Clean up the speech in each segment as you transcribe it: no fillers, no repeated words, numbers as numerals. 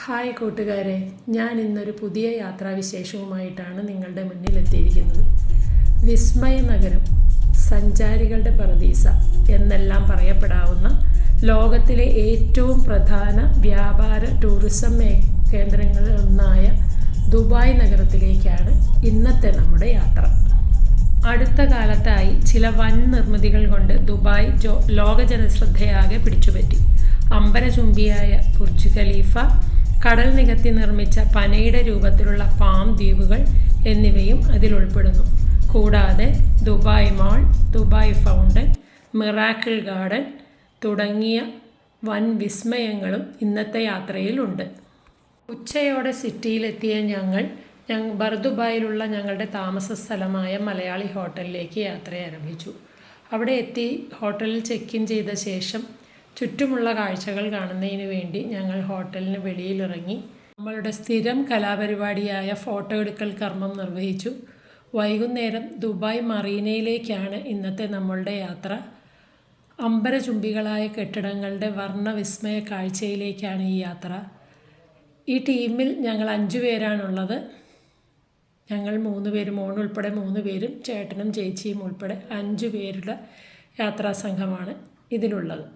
Hi കൂട്ടുകാരെ, ഞാൻ ഇന്നൊരു പുതിയ യാത്രാവിശേഷവുമായിട്ടാണ് നിങ്ങളുടെ മുന്നിലെത്തിയിരിക്കുന്നത്. വിസ്മയ നഗരം, സഞ്ചാരികളുടെ പറദീസ എന്നെല്ലാം പറയപ്പെടാവുന്ന ലോകത്തിലെ ഏറ്റവും പ്രധാന വ്യാപാര ടൂറിസം കേന്ദ്രങ്ങളിലൊന്നായ ദുബായ് നഗരത്തിലേക്കാണ് ഇന്നത്തെ നമ്മുടെ യാത്ര. അടുത്ത കാലത്തായി ചില വൻ നിർമ്മിതികൾ കൊണ്ട് ദുബായ് ലോക ജനശ്രദ്ധയാകെ പിടിച്ചുപറ്റി. അംബരചുംബിയായ ബുർജ് ഖലീഫ, കടൽ നികത്തി നിർമ്മിച്ച പനയുടെ രൂപത്തിലുള്ള പാം ദ്വീപുകൾ എന്നിവയും അതിലുൾപ്പെടുന്നു. കൂടാതെ Dubai mall, Dubai fountain, miracle garden തുടങ്ങിയ വൻ വിസ്മയങ്ങളും ഇന്നത്തെ യാത്രയിലുണ്ട്. ഉച്ചയോടെ സിറ്റിയിലെത്തിയ ഞങ്ങൾ ബർദുബായിലുള്ള ഞങ്ങളുടെ താമസ സ്ഥലമായ മലയാളി ഹോട്ടലിലേക്ക് യാത്ര ആരംഭിച്ചു. അവിടെ എത്തി ഹോട്ടലിൽ ചെക്ക് ഇൻ ചെയ്ത ശേഷം ചുറ്റുമുള്ള കാഴ്ചകൾ കാണുന്നതിന് വേണ്ടി ഞങ്ങൾ ഹോട്ടലിന് വെളിയിലിറങ്ങി നമ്മളുടെ സ്ഥിരം കലാപരിപാടിയായ ഫോട്ടോ എടുക്കൽ കർമ്മം നിർവഹിച്ചു. വൈകുന്നേരം ദുബായ് മറീനയിലേക്കാണ് ഇന്നത്തെ നമ്മളുടെ യാത്ര. അംബരചുംബികളായ കെട്ടിടങ്ങളുടെ വർണ്ണവിസ്മയ കാഴ്ചയിലേക്കാണ് ഈ യാത്ര. ഈ ടീമിൽ ഞങ്ങൾ 5 പേരാണുള്ളത്. ഞങ്ങൾ 3 പേരും, മോനുൾപ്പെടെ 3 പേരും, ചേട്ടനും ചേച്ചിയും ഉൾപ്പെടെ 5 പേരുടെ യാത്രാ സംഘമാണ് ഇതിലുള്ളത്.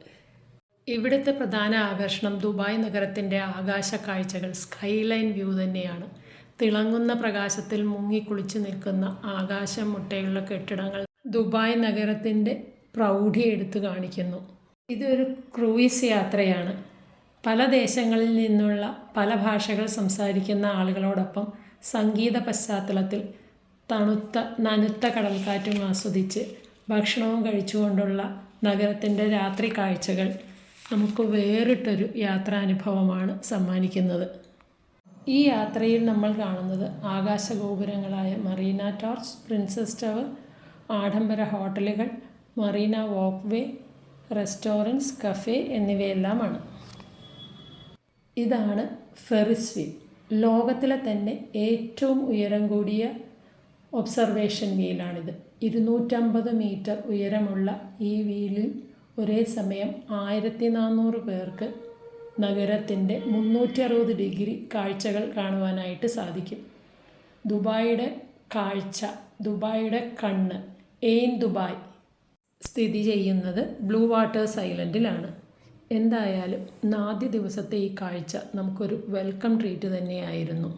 ഇവിടുത്തെ പ്രധാന ആകർഷണം ദുബായ് നഗരത്തിൻ്റെ ആകാശ കാഴ്ചകൾ, സ്കൈലൈൻ വ്യൂ തന്നെയാണ്. തിളങ്ങുന്ന പ്രകാശത്തിൽ മുങ്ങിക്കുളിച്ച് നിൽക്കുന്ന ആകാശം മുട്ടയുള്ള കെട്ടിടങ്ങൾ ദുബായ് നഗരത്തിൻ്റെ പ്രൗഢി എടുത്തു കാണിക്കുന്നു. ഇതൊരു ക്രൂയിസ് യാത്രയാണ്. പല ദേശങ്ങളിൽ നിന്നുള്ള പല ഭാഷകൾ സംസാരിക്കുന്ന ആളുകളോടൊപ്പം സംഗീത പശ്ചാത്തലത്തിൽ നനുത്ത കടൽക്കാറ്റും ആസ്വദിച്ച് ഭക്ഷണവും കഴിച്ചുകൊണ്ടുള്ള നഗരത്തിൻ്റെ രാത്രി കാഴ്ചകൾ നമുക്ക് വേറിട്ടൊരു യാത്രാനുഭവമാണ് സമ്മാനിക്കുന്നത്. ഈ യാത്രയിൽ നമ്മൾ കാണുന്നത് ആകാശഗോപുരങ്ങളായ മറീന ടോർച്ച്, പ്രിൻസസ് ടവർ, ആഡംബര ഹോട്ടലുകൾ, മറീന വാക്ക് വേ, റെസ്റ്റോറൻറ്റ്സ്, കഫേ എന്നിവയെല്ലാമാണ്. ഇതാണ് ഫെറിസ് വീൽ. ലോകത്തിലെ തന്നെ ഏറ്റവും ഉയരം കൂടിയ ഒബ്സർവേഷൻ വീലാണിത്. 250 മീറ്റർ ഉയരമുള്ള ഈ വീലിൽ ഒരേ സമയം 1400 പേർക്ക് നഗരത്തിൻ്റെ 360 ഡിഗ്രി കാഴ്ചകൾ കാണുവാനായിട്ട് സാധിക്കും. ദുബായിയുടെ കാഴ്ച, ദുബായിയുടെ കണ്ണ് എയിൻ ദുബായ് സ്ഥിതി ചെയ്യുന്നത് ബ്ലൂ വാട്ടേഴ്സ് ഐലൻഡിലാണ്. എന്തായാലും ആദ്യ ദിവസത്തെ ഈ കാഴ്ച നമുക്കൊരു വെൽക്കം ട്രീറ്റ് തന്നെയായിരുന്നു.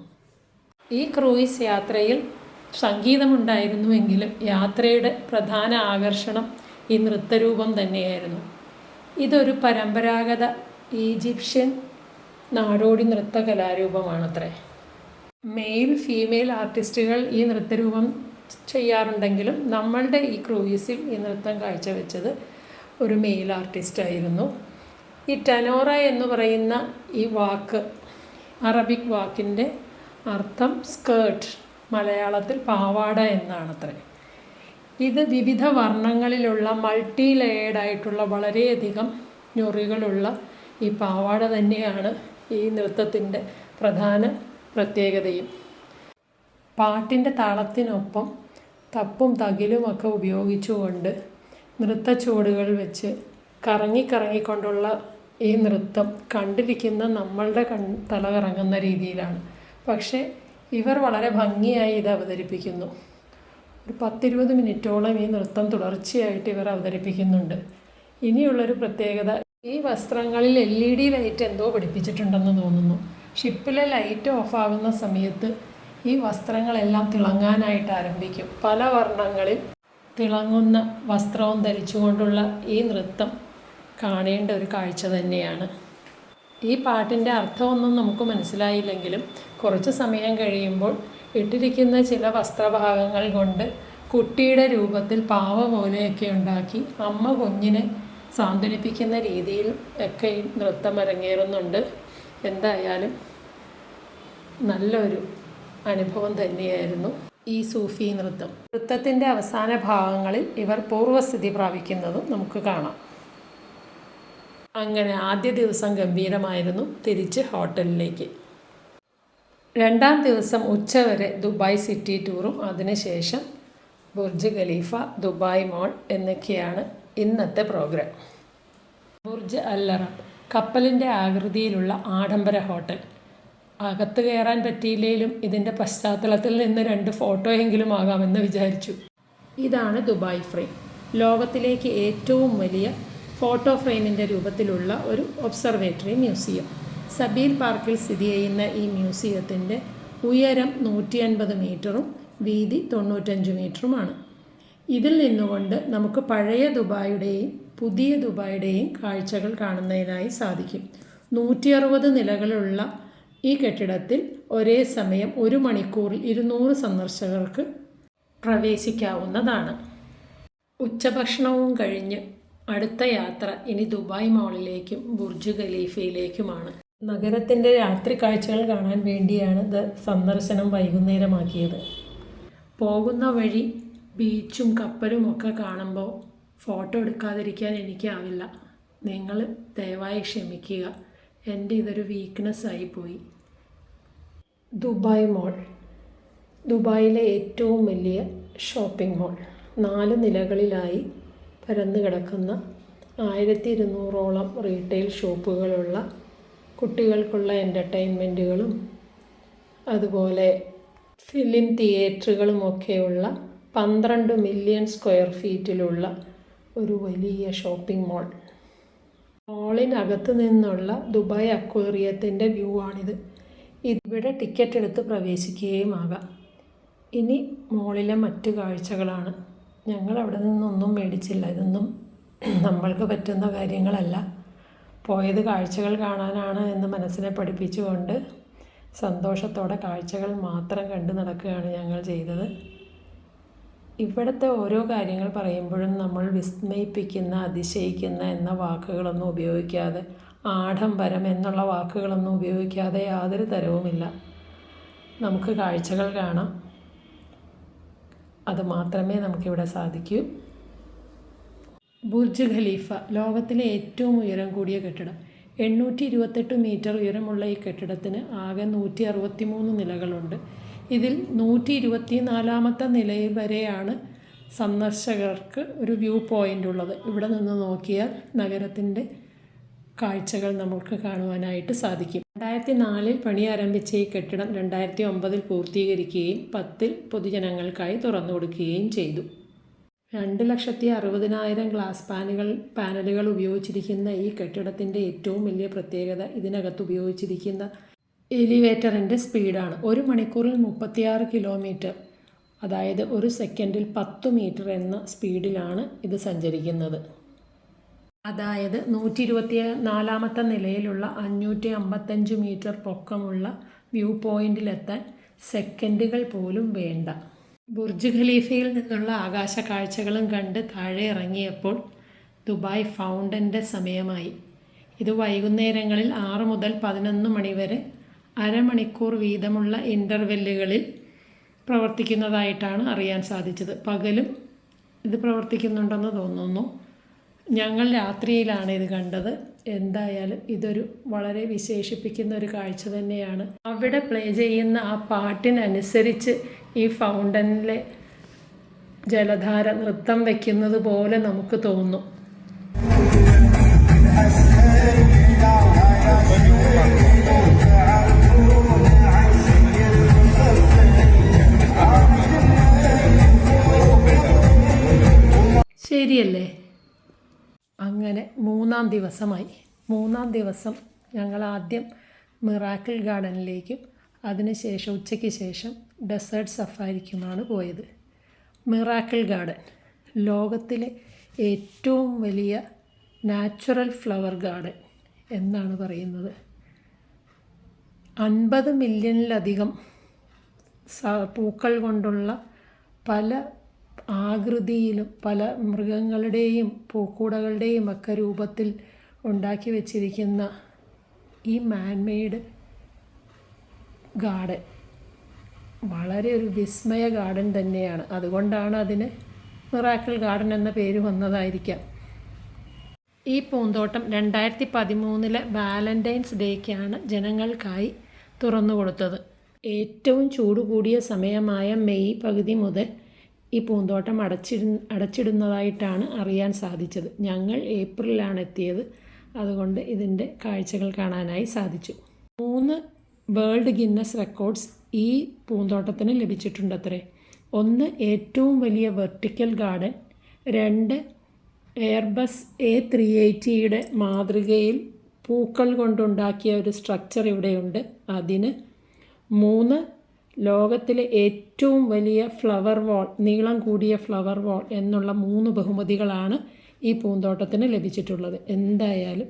ഈ ക്രൂയിസ് യാത്രയിൽ സംഗീതമുണ്ടായിരുന്നുവെങ്കിലും യാത്രയുടെ പ്രധാന ആകർഷണം ഈ നൃത്തരൂപം തന്നെയായിരുന്നു. ഇതൊരു പരമ്പരാഗത ഈജിപ്ഷ്യൻ നാടോടി നൃത്ത കലാരൂപമാണത്രേ. മെയിൽ, ഫീമെയിൽ ആർട്ടിസ്റ്റുകൾ ഈ നൃത്തരൂപം ചെയ്യാറുണ്ടെങ്കിലും നമ്മളുടെ ഈ ക്രൂയിസിൽ ഈ നൃത്തം കാഴ്ചവെച്ചത് ഒരു മെയിൽ ആർട്ടിസ്റ്റായിരുന്നു. ഈ ടെനോറ എന്ന് പറയുന്ന ഈ വാക്ക്, അറബിക് വാക്കിൻ്റെ അർത്ഥം സ്കേർട്ട്, മലയാളത്തിൽ പാവാട എന്നാണത്രേ. ഇത് വിവിധ വർണ്ണങ്ങളിലുള്ള മൾട്ടി ലെയേർഡായിട്ടുള്ള വളരെയധികം ഞൊറികളുള്ള ഈ പാവാട തന്നെയാണ് ഈ നൃത്തത്തിൻ്റെ പ്രധാന പ്രത്യേകതയും. പാട്ടിൻ്റെ താളത്തിനൊപ്പം തപ്പും തകിലുമൊക്കെ ഉപയോഗിച്ചുകൊണ്ട് നൃത്തച്ചുവടുകൾ വെച്ച് കറങ്ങിക്കൊണ്ടുള്ള ഈ നൃത്തം കണ്ടിരിക്കുന്ന നമ്മളുടെ തല കറങ്ങുന്ന രീതിയിലാണ്. പക്ഷേ ഇവർ വളരെ ഭംഗിയായി ഇത് അവതരിപ്പിക്കുന്നു. ഒരു 10-20 മിനിറ്റോളം ഈ നൃത്തം തുടർച്ചയായിട്ട് ഇവർ അവതരിപ്പിക്കുന്നുണ്ട്. ഇനിയുള്ളൊരു പ്രത്യേകത, ഈ വസ്ത്രങ്ങളിൽ LED ലൈറ്റ് എന്തോ പിടിപ്പിച്ചിട്ടുണ്ടെന്ന് തോന്നുന്നു. ഷിപ്പിലെ ലൈറ്റ് ഓഫാകുന്ന സമയത്ത് ഈ വസ്ത്രങ്ങളെല്ലാം തിളങ്ങാനായിട്ട് ആരംഭിക്കും. പല വർണ്ണങ്ങളിൽ തിളങ്ങുന്ന വസ്ത്രവും ധരിച്ചുകൊണ്ടുള്ള ഈ നൃത്തം കാണേണ്ട ഒരു കാഴ്ച തന്നെയാണ്. ഈ പാട്ടിൻ്റെ അർത്ഥമൊന്നും നമുക്ക് മനസ്സിലായില്ലെങ്കിലും കുറച്ച് സമയം കഴിയുമ്പോൾ ഇട്ടിരിക്കുന്ന ചില വസ്ത്രഭാഗങ്ങൾ കൊണ്ട് കുട്ടിയുടെ രൂപത്തിൽ പാവ പോലെയൊക്കെ ഉണ്ടാക്കി അമ്മ കുഞ്ഞിനെ സാന്ത്വനിപ്പിക്കുന്ന രീതിയിൽ ഒക്കെ ഈ നൃത്തം അരങ്ങേറുന്നുണ്ട്. എന്തായാലും നല്ലൊരു അനുഭവം തന്നെയായിരുന്നു ഈ സൂഫി നൃത്തം. നൃത്തത്തിൻ്റെ അവസാന ഭാഗങ്ങളിൽ ഇവർ പൂർവ്വസ്ഥിതി പ്രാപിക്കുന്നതും നമുക്ക് കാണാം. അങ്ങനെ ആദ്യ ദിവസം ഗംഭീരമായിരുന്നു. തിരിച്ച് ഹോട്ടലിലേക്ക്. 2ാം ദിവസം ഉച്ചവരെ ദുബായ് സിറ്റി ടൂറും അതിനുശേഷം ബുർജ് ഖലീഫ, ദുബായ് മാൾ എന്നൊക്കെയാണ് ഇന്നത്തെ പ്രോഗ്രാം. ബുർജ് അൽ അറബ്, കപ്പലിൻ്റെ ആകൃതിയിലുള്ള ആഡംബര ഹോട്ടൽ. അകത്ത് കയറാൻ പറ്റിയില്ലെങ്കിലും ഇതിൻ്റെ പശ്ചാത്തലത്തിൽ നിന്ന് 2 ഫോട്ടോയെങ്കിലും ആകാമെന്ന് വിചാരിച്ചു. ഇതാണ് ദുബായ് ഫ്രെയിം. ലോകത്തിലേക്ക് ഏറ്റവും വലിയ ഫോട്ടോ ഫ്രെയിമിൻ്റെ രൂപത്തിലുള്ള ഒരു ഒബ്സർവേറ്ററി മ്യൂസിയം. സബീൽ പാർക്കിൽ സ്ഥിതി ചെയ്യുന്ന ഈ മ്യൂസിയത്തിൻ്റെ ഉയരം 150 മീറ്ററും വീതി 95 മീറ്ററുമാണ്. ഇതിൽ നിന്നുകൊണ്ട് നമുക്ക് പഴയ ദുബായിയുടെയും പുതിയ ദുബായിയുടെയും കാഴ്ചകൾ കാണുന്നതിനായി സാധിക്കും. 160 നിലകളുള്ള ഈ കെട്ടിടത്തിൽ ഒരേ സമയം 1 മണിക്കൂറിൽ 200 സന്ദർശകർക്ക് പ്രവേശിക്കാവുന്നതാണ്. ഉച്ചഭക്ഷണവും കഴിഞ്ഞ് അടുത്ത യാത്ര ഇനി ദുബായ് മോളിലേക്കും ബുർജ് ഖലീഫയിലേക്കുമാണ്. നഗരത്തിൻ്റെ രാത്രി കാഴ്ചകൾ കാണാൻ വേണ്ടിയാണ് സന്ദർശനം വൈകുന്നേരമാക്കിയത്. പോകുന്ന വഴി ബീച്ചും കപ്പലും ഒക്കെ കാണുമ്പോൾ ഫോട്ടോ എടുക്കാതിരിക്കാൻ എനിക്കാവില്ല. നിങ്ങൾ ദയവായി ക്ഷമിക്കുക, എൻ്റെ ഇതൊരു വീക്ക്നെസ്സായി പോയി. ദുബായ് മോൾ, ദുബായിലെ ഏറ്റവും വലിയ ഷോപ്പിംഗ് മോൾ. 4 നിലകളിലായി പരന്നു കിടക്കുന്ന 1200ഓളം റീറ്റെയിൽ ഷോപ്പുകളുള്ള, കുട്ടികൾക്കുള്ള എൻ്റർടൈൻമെൻറ്റുകളും അതുപോലെ ഫിലിം തിയേറ്ററുകളുമൊക്കെയുള്ള 12 മില്യൺ സ്ക്വയർ ഫീറ്റിലുള്ള ഒരു വലിയ ഷോപ്പിംഗ് മോൾ. മോളിനകത്ത് നിന്നുള്ള ദുബായ് അക്വേറിയത്തിൻ്റെ വ്യൂ ആണിത്. ഇവിടെ ടിക്കറ്റ് എടുത്ത് പ്രവേശിക്കുകയും ആകാം. ഇനി മോളിലെ മറ്റു കാഴ്ചകളാണ്. ഞങ്ങൾ അവിടെ നിന്നൊന്നും മേടിച്ചില്ല. ഇതൊന്നും നമ്മൾക്ക് പറ്റുന്ന കാര്യങ്ങളല്ല. പോയത് കാഴ്ചകൾ കാണാനാണ് എന്ന് മനസ്സിനെ പഠിപ്പിച്ചുകൊണ്ട് സന്തോഷത്തോടെ കാഴ്ചകൾ മാത്രം കണ്ടു നടക്കുകയാണ് ഞങ്ങൾ ചെയ്തത്. ഇവിടുത്തെ ഓരോ കാര്യങ്ങൾ പറയുമ്പോഴും നമ്മൾ വിസ്മയിപ്പിക്കുന്ന, അതിശയിക്കുന്ന എന്ന വാക്കുകളൊന്നും ഉപയോഗിക്കാതെ, ആഡംബരം എന്നുള്ള വാക്കുകളൊന്നും ഉപയോഗിക്കാതെ യാതൊരു തരവുമില്ല. നമുക്ക് കാഴ്ചകൾ കാണാം, അതുമാത്രമേ നമുക്കിവിടെ സാധിക്കൂ. ബുർജ് ഖലീഫ ലോകത്തിലെ ഏറ്റവും ഉയരം കൂടിയ കെട്ടിടം. 828 മീറ്റർ ഉയരമുള്ള ഈ കെട്ടിടത്തിന് ആകെ 163 നിലകളുണ്ട്. ഇതിൽ 124ാമത്തെ നിലയിൽ വരെയാണ് സന്ദർശകർക്ക് ഒരു വ്യൂ പോയിൻ്റ് ഉള്ളത്. ഇവിടെ നിന്ന് നോക്കിയാൽ നഗരത്തിൻ്റെ കാഴ്ചകൾ നമുക്ക് കാണുവാനായിട്ട് സാധിക്കും. 2004 പണി ആരംഭിച്ച ഈ കെട്ടിടം 2009 പൂർത്തീകരിക്കുകയും 10 പൊതുജനങ്ങൾക്കായി തുറന്നു കൊടുക്കുകയും ചെയ്തു. 2,60,000 ഗ്ലാസ് പാനലുകൾ ഉപയോഗിച്ചിരിക്കുന്ന ഈ കെട്ടിടത്തിൻ്റെ ഏറ്റവും വലിയ പ്രത്യേകത ഇതിനകത്ത് ഉപയോഗിച്ചിരിക്കുന്ന എലിവേറ്ററിൻ്റെ സ്പീഡാണ്. 1 മണിക്കൂറിൽ 36 കിലോമീറ്റർ, അതായത് 1 സെക്കൻഡിൽ 10 മീറ്റർ എന്ന സ്പീഡിലാണ് ഇത് സഞ്ചരിക്കുന്നത്. അതായത് 124ാമത്തെ നിലയിലുള്ള 555 മീറ്റർ പൊക്കമുള്ള വ്യൂ പോയിന്റിലെത്താൻ സെക്കൻഡുകൾ പോലും വേണ്ട. ബുർജ് ഖലീഫയിൽ നിന്നുള്ള ആകാശ കാഴ്ചകളും കണ്ട് താഴെ ഇറങ്ങിയപ്പോൾ ദുബായ് ഫൗണ്ടൻ്റെ സമയമായി. ഇത് വൈകുന്നേരങ്ങളിൽ 6 മുതൽ 11 മണി വരെ അരമണിക്കൂർ വീതമുള്ള ഇൻ്റർവെല്ലുകളിൽ പ്രവർത്തിക്കുന്നതായിട്ടാണ് അറിയാൻ സാധിച്ചത്. പകലും ഇത് പ്രവർത്തിക്കുന്നുണ്ടെന്ന് തോന്നുന്നു. ഞങ്ങൾ രാത്രിയിലാണ് ഇത് കണ്ടത്. എന്തായാലും ഇതൊരു വളരെ വിശേഷിപ്പിക്കുന്ന ഒരു കാഴ്ച തന്നെയാണ്. അവിടെ പ്ലേ ചെയ്യുന്ന ആ പാട്ടിനനുസരിച്ച് ഈ ഫൗണ്ടനിലെ ജലധാര നൃത്തം വയ്ക്കുന്നത് പോലെ നമുക്ക് തോന്നും. ശരിയല്ലേ? അങ്ങനെ 3-ാം ദിവസമായി. 3-ാം ദിവസം ഞങ്ങൾ ആദ്യം മിറാക്കിൾ ഗാർഡനിലേക്കും അതിനുശേഷം ഉച്ചയ്ക്ക് ശേഷം ഡെസേർട്ട് സഫാരിക്കുമാണ് പോയത്. മിറാക്കിൾ ഗാർഡൻ ലോകത്തിലെ ഏറ്റവും വലിയ നാച്ചുറൽ ഫ്ലവർ ഗാർഡൻ എന്നാണ് പറയുന്നത്. 50 മില്യണിലധികം പൂക്കൾ കൊണ്ടുള്ള പല ആകൃതിയിലും പല മൃഗങ്ങളുടെയും പൂക്കൂടകളുടെയും ഒക്കെ രൂപത്തിൽ ഉണ്ടാക്കി വച്ചിരിക്കുന്ന ഈ മാൻമെയ്ഡ് ഗാർഡൻ വളരെ ഒരു വിസ്മയ ഗാർഡൻ തന്നെയാണ്. അതുകൊണ്ടാണ് അതിന് മിറാക്കിൾ ഗാർഡൻ എന്ന പേര് വന്നതായിരിക്കാം. ഈ പൂന്തോട്ടം 2013 വാലന്റൈൻസ് ഡേക്കാണ് ജനങ്ങൾക്കായി തുറന്നു കൊടുത്തത്. ഏറ്റവും ചൂട് കൂടിയ സമയമായ മെയ് പകുതി മുതൽ ഈ പൂന്തോട്ടം അടച്ചിടുന്നതായിട്ടാണ് അറിയാൻ സാധിച്ചത്. ഞങ്ങൾ ഏപ്രിലാണ് എത്തിയത്. അതുകൊണ്ട് ഇതിൻ്റെ കാഴ്ചകൾ കാണാനായി സാധിച്ചു. 3 വേൾഡ് ഗിന്നസ് റെക്കോർഡ്സ് ഈ പൂന്തോട്ടത്തിന് ലഭിച്ചിട്ടുണ്ടത്രേ. 1 ഏറ്റവും വലിയ വെർട്ടിക്കൽ ഗാർഡൻ, 2 എയർബസ് A380യുടെ മാതൃകയിൽ പൂക്കൾ കൊണ്ടുണ്ടാക്കിയ ഒരു സ്ട്രക്ചർ ഇവിടെയുണ്ട് അതിന്, 3 ലോകത്തിലെ ഏറ്റവും വലിയ ഫ്ലവർ വാൾ, നീളം കൂടിയ ഫ്ലവർ വാൾ എന്നുള്ള 3 ബഹുമതികളാണ് ഈ പൂന്തോട്ടത്തിന് ലഭിച്ചിട്ടുള്ളത്. എന്തായാലും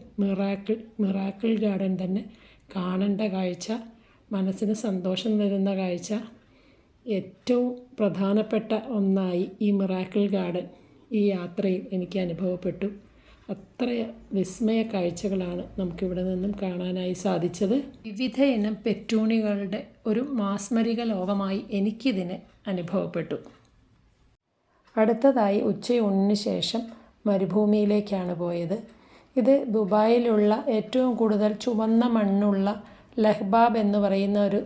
മിറാക്കിൾ ഗാർഡൻ തന്നെ കാണേണ്ട കാഴ്ച, മനസ്സിന് സന്തോഷം തരുന്ന കാഴ്ച. ഏറ്റവും പ്രധാനപ്പെട്ട ഒന്നായി ഈ മിറാക്കിൾ ഗാർഡൻ ഈ യാത്രയിൽ എനിക്ക് അനുഭവപ്പെട്ടു. അത്ര വിസ്മയ കാഴ്ചകളാണ് നമുക്കിവിടെ നിന്നും കാണാനായി സാധിച്ചത്. വിവിധ ഇനം പെറ്റൂണികളുടെ ഒരു മാസ്മരിക ലോകമായി എനിക്കിതിന് അനുഭവപ്പെട്ടു. അടുത്തതായി ഉച്ചയൂണിന് ശേഷം മരുഭൂമിയിലേക്കാണ് പോയത്. ഇത് ദുബായിലുള്ള ഏറ്റവും കൂടുതൽ ചുവന്ന മണ്ണുള്ള ലഹ്ബാബ് എന്ന് പറയുന്ന ഒരു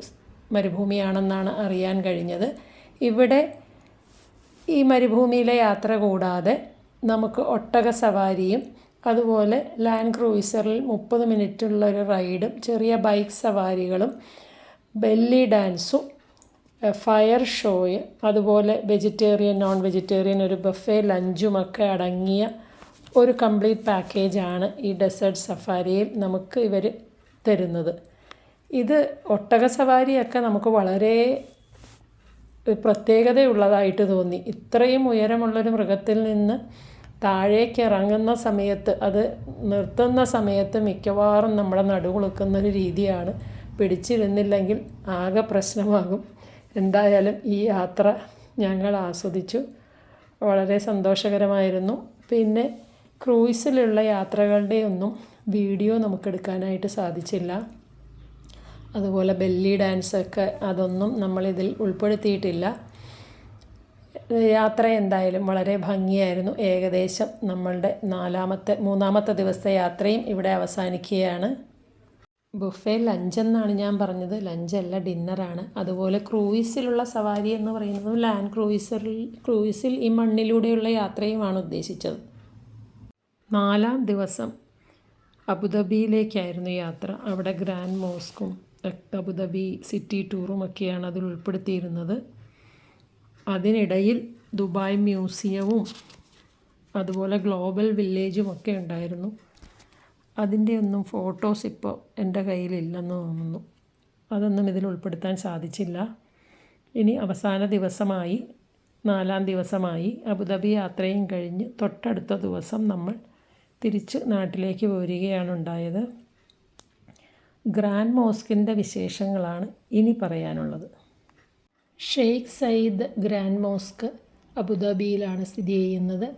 മരുഭൂമിയാണെന്നാണ് അറിയാൻ കഴിഞ്ഞത്. ഇവിടെ ഈ മരുഭൂമിയിലെ യാത്ര കൂടാതെ നമുക്ക് ഒട്ടക സവാരിയും അതുപോലെ ലാൻഡ് ക്രൂയിസറിൽ 30 മിനിറ്റുള്ളൊരു റൈഡും ചെറിയ ബൈക്ക് സവാരികളും ബെല്ലി ഡാൻസും ഫയർ ഷോയും അതുപോലെ വെജിറ്റേറിയൻ നോൺ വെജിറ്റേറിയൻ ഒരു ബഫേ ലഞ്ചുമൊക്കെ അടങ്ങിയ ഒരു കംപ്ലീറ്റ് പാക്കേജാണ് ഈ ഡെസേർട്ട് സഫാരിയിൽ നമുക്ക് ഇവർ തരുന്നത്. ഇത് ഒട്ടക സവാരിയൊക്കെ നമുക്ക് വളരെ പ്രത്യേകതയുള്ളതായിട്ട് തോന്നി. ഇത്രയും ഉയരമുള്ളൊരു മൃഗത്തിൽ നിന്ന് താഴേക്ക് ഇറങ്ങുന്ന സമയത്ത്, അത് നിർത്തുന്ന സമയത്ത് മിക്കവാറും നമ്മുടെ നടുകുളുക്കുന്നൊരു രീതിയാണ്. പിടിച്ചിരുന്നില്ലെങ്കിൽ ആകെ പ്രശ്നമാകും. എന്തായാലും ഈ യാത്ര ഞങ്ങൾ ആസ്വദിച്ചു, വളരെ സന്തോഷകരമായിരുന്നു. പിന്നെ ക്രൂയിസിലുള്ള യാത്രകളുടെയൊന്നും വീഡിയോ നമുക്കെടുക്കാനായിട്ട് സാധിച്ചില്ല. അതുപോലെ ബെല്ലി ഡാൻസൊക്കെ അതൊന്നും നമ്മളിതിൽ ഉൾപ്പെടുത്തിയിട്ടില്ല. യാത്ര എന്തായാലും വളരെ ഭംഗിയായിരുന്നു. ഏകദേശം നമ്മളുടെ മൂന്നാമത്തെ ദിവസത്തെ യാത്രയും ഇവിടെ അവസാനിക്കുകയാണ്. ബുഫേ ലഞ്ചെന്നാണ് ഞാൻ പറഞ്ഞത്, ലഞ്ചല്ല ഡിന്നറാണ്. അതുപോലെ ക്രൂയിസിലുള്ള സവാരി എന്ന് പറയുന്നത് ലാൻഡ് ക്രൂയിസിൽ ഈ മണ്ണിലൂടെയുള്ള യാത്രയുമാണ് ഉദ്ദേശിച്ചത്. 4-ാം ദിവസം അബുദാബിയിലേക്കായിരുന്നു യാത്ര. അവിടെ ഗ്രാൻഡ് മോസ്കും അബുദാബി സിറ്റി ടൂറും ഒക്കെയാണ് അതിൽ ഉൾപ്പെടുത്തിയിരുന്നത്. അതിനിടയിൽ ദുബായ് മ്യൂസിയവും അതുപോലെ ഗ്ലോബൽ വില്ലേജും ഒക്കെ ഉണ്ടായിരുന്നു. അതിൻ്റെ ഒന്നും ഫോട്ടോസ് ഇപ്പോൾ എൻ്റെ കയ്യിലില്ലെന്ന് തോന്നുന്നു. അതൊന്നും ഇതിൽ ഉൾപ്പെടുത്താൻ സാധിച്ചില്ല. ഇനി അവസാന ദിവസമായി 4-ാം ദിവസമായി അബുദാബി യാത്രയും കഴിഞ്ഞ് തൊട്ടടുത്ത ദിവസം നമ്മൾ തിരിച്ച് നാട്ടിലേക്ക് പോരുകയാണ് ഉണ്ടായത്. ഗ്രാൻഡ് മോസ്കിൻ്റെ വിശേഷങ്ങളാണ് ഇനി പറയാനുള്ളത്. ഷെയ്ഖ് സയ്യിദ് ഗ്രാൻഡ് മോസ്ക് അബുദാബിയിലാണ് സ്ഥിതി ചെയ്യുന്നത്.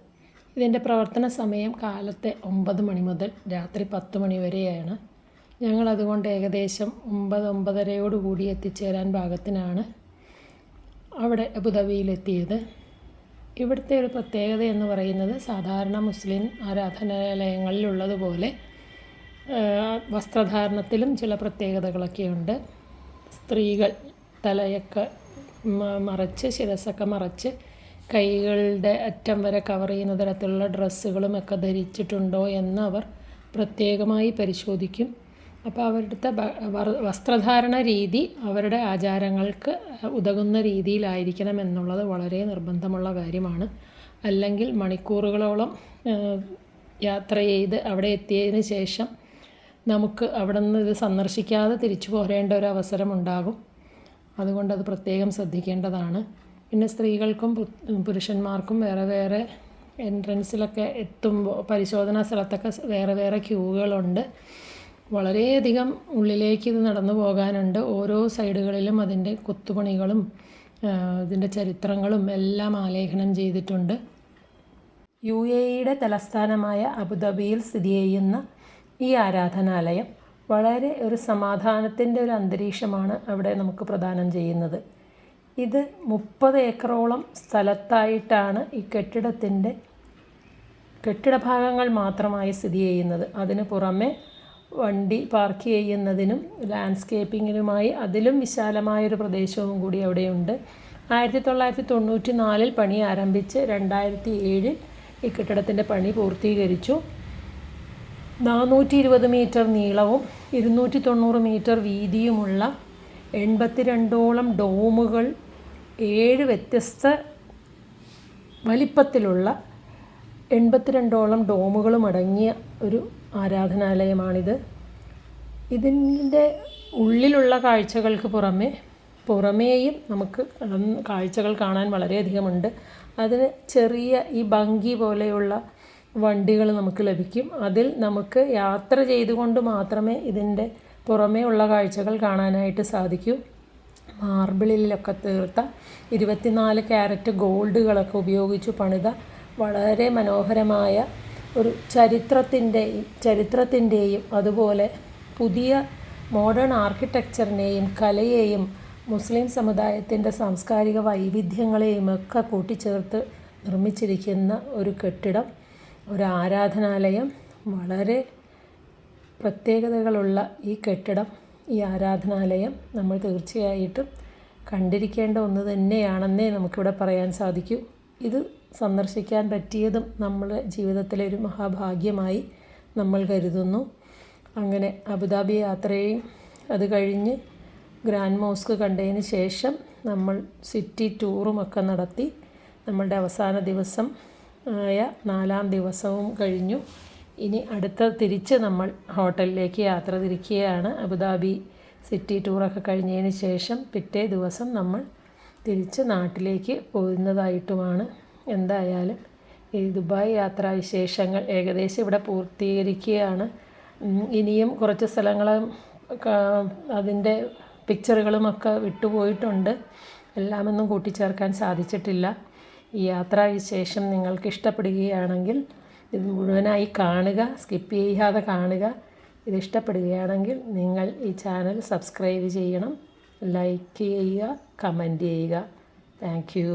ഇതിൻ്റെ പ്രവർത്തന സമയം കാലത്തെ 9 മണി മുതൽ രാത്രി 10 മണി വരെയാണ്. ഞങ്ങളതുകൊണ്ട് ഏകദേശം 9-9:30 എത്തിച്ചേരാൻ പാകത്തിനാണ് അവിടെ അബുദാബിയിലെത്തിയത്. ഇവിടുത്തെ ഒരു പ്രത്യേകത എന്ന് പറയുന്നത് സാധാരണ മുസ്ലിം ആരാധനാലയങ്ങളിലുള്ളതുപോലെ വസ്ത്രധാരണത്തിലും ചില പ്രത്യേകതകളൊക്കെയുണ്ട്. സ്ത്രീകൾ തലയൊക്കെ മറച്ച്, ശിരസ്സൊക്കെ മറച്ച്, കൈകളുടെ അറ്റം വരെ കവർ ചെയ്യുന്ന തരത്തിലുള്ള ഡ്രസ്സുകളുമൊക്കെ ധരിച്ചിട്ടുണ്ടോ എന്ന് അവർ പ്രത്യേകമായി പരിശോധിക്കും. അപ്പോൾ അവരുടെ വസ്ത്രധാരണ രീതി അവരുടെ ആചാരങ്ങൾക്ക് ഉതകുന്ന രീതിയിലായിരിക്കണം എന്നുള്ളത് വളരെ നിർബന്ധമുള്ള കാര്യമാണ്. അല്ലെങ്കിൽ മണിക്കൂറുകളോളം യാത്ര ചെയ്ത് അവിടെ എത്തിയതിന് ശേഷം നമുക്ക് അവിടെ നിന്ന് ഇത് സന്ദർശിക്കാതെ തിരിച്ചു പോരേണ്ട ഒരു അവസരമുണ്ടാകും. അതുകൊണ്ട് അത് പ്രത്യേകം ശ്രദ്ധിക്കേണ്ടതാണ്. പിന്നെ സ്ത്രീകൾക്കും പുരുഷന്മാർക്കും വേറെ വേറെ എൻട്രൻസിലൊക്കെ എത്തുമ്പോൾ പരിശോധനാ സ്ഥലത്തൊക്കെ വേറെ വേറെ ക്യൂകളുണ്ട്. വളരെയധികം ഉള്ളിലേക്ക് ഇത് നടന്നു പോകാനുണ്ട്. ഓരോ സൈഡുകളിലും അതിൻ്റെ കൊത്തുപണികളും ഇതിൻ്റെ ചരിത്രങ്ങളും എല്ലാം ആലേഖനം ചെയ്തിട്ടുണ്ട്. UAEയുടെ തലസ്ഥാനമായ അബുദാബിയിൽ സ്ഥിതി ചെയ്യുന്ന ഈ ആരാധനാലയം വളരെ ഒരു സമാധാനത്തിൻ്റെ ഒരു അന്തരീക്ഷമാണ് അവിടെ നമുക്ക് പ്രദാനം ചെയ്യുന്നത്. ഇത് 30 ഏക്കറോളം സ്ഥലത്തായിട്ടാണ് ഈ കെട്ടിടഭാഗങ്ങൾ മാത്രമായി സ്ഥിതി ചെയ്യുന്നത്. അതിന് പുറമെ വണ്ടി പാർക്ക് ചെയ്യുന്നതിനും ലാൻഡ്സ്കേപ്പിങ്ങിനുമായി അതിലും വിശാലമായൊരു പ്രദേശവും കൂടി അവിടെയുണ്ട്. 1994 പണി ആരംഭിച്ച് 2007 ഈ കെട്ടിടത്തിൻ്റെ പണി പൂർത്തീകരിച്ചു. 420 മീറ്റർ നീളവും 290 മീറ്റർ വീതിയുമുള്ള 82ഓളം ഡോമുകൾ, 7 വ്യത്യസ്ത വലിപ്പത്തിലുള്ള 82ഓളം ഡോമുകളും അടങ്ങിയ ഒരു ആരാധനാലയമാണിത്. ഇതിൻ്റെ ഉള്ളിലുള്ള കാഴ്ചകൾക്ക് പുറമേയും നമുക്ക് കാഴ്ചകൾ കാണാൻ വളരെയധികമുണ്ട്. അതിന് ചെറിയ ഈ ബങ്കി പോലെയുള്ള വണ്ടികൾ നമുക്ക് ലഭിക്കും. അതിൽ നമുക്ക് യാത്ര ചെയ്തുകൊണ്ട് മാത്രമേ ഇതിൻ്റെ പുറമേ ഉള്ള കാഴ്ചകൾ കാണാനായിട്ട് സാധിക്കൂ. മാർബിളിലൊക്കെ തീർത്ത 24 ക്യാരറ്റ് ഗോൾഡുകളൊക്കെ ഉപയോഗിച്ച് പണിത വളരെ മനോഹരമായ ഒരു ചരിത്രത്തിൻ്റെയും അതുപോലെ പുതിയ മോഡേൺ ആർക്കിടെക്ചറിനെയും കലയെയും മുസ്ലിം സമുദായത്തിൻ്റെ സാംസ്കാരിക വൈവിധ്യങ്ങളെയും ഒക്കെ കൂട്ടിച്ചേർത്ത് നിർമ്മിച്ചിരിക്കുന്ന ഒരു കെട്ടിടം, ഒരു ആരാധനാലയം. വളരെ പ്രത്യേകതകളുള്ള ഈ കെട്ടിടം, ഈ ആരാധനാലയം നമ്മൾ തീർച്ചയായിട്ടും കണ്ടിരിക്കേണ്ട ഒന്ന് തന്നെയാണെന്നേ നമുക്കിവിടെ പറയാൻ സാധിക്കൂ. ഇത് സന്ദർശിക്കാൻ പറ്റിയതും നമ്മുടെ ജീവിതത്തിലെ ഒരു മഹാഭാഗ്യമായി നമ്മൾ കരുതുന്നു. അങ്ങനെ അബുദാബി യാത്രയും അത് കഴിഞ്ഞ് ഗ്രാൻഡ് മോസ്ക് കണ്ടതിന് ശേഷം നമ്മൾ സിറ്റി ടൂറുമൊക്കെ നടത്തി നമ്മളുടെ അവസാന ദിവസം ആയ 4-ാം ദിവസവും കഴിഞ്ഞു. ഇനി തിരിച്ച് നമ്മൾ ഹോട്ടലിലേക്ക് യാത്ര തിരിക്കുകയാണ്. അബുദാബി സിറ്റി ടൂറൊക്കെ കഴിഞ്ഞതിന് ശേഷം പിറ്റേ ദിവസം നമ്മൾ തിരിച്ച് നാട്ടിലേക്ക് പോകുന്നതായിട്ടുമാണ്. എന്തായാലും ഈ ദുബായ് യാത്രാവിശേഷങ്ങൾ ഏകദേശം ഇവിടെ പൂർത്തീകരിക്കുകയാണ്. ഇനിയും കുറച്ച് സ്ഥലങ്ങളും അതിൻ്റെ പിക്ചറുകളുമൊക്കെ വിട്ടുപോയിട്ടുണ്ട്. എല്ലാമൊന്നും കൂട്ടിച്ചേർക്കാൻ സാധിച്ചിട്ടില്ല. ഈ യാത്രാവിശേഷം നിങ്ങൾക്ക് ഇഷ്ടപ്പെടുകയാണെങ്കിൽ ഇത് മുഴുവനായി കാണുക, സ്കിപ്പ് ചെയ്യാതെ കാണുക. ഇത് ഇഷ്ടപ്പെടുകയാണെങ്കിൽ നിങ്ങൾ ഈ ചാനൽ സബ്സ്ക്രൈബ് ചെയ്യണം, ലൈക്ക് ചെയ്യുക, കമൻറ്റ് ചെയ്യുക. Thank you.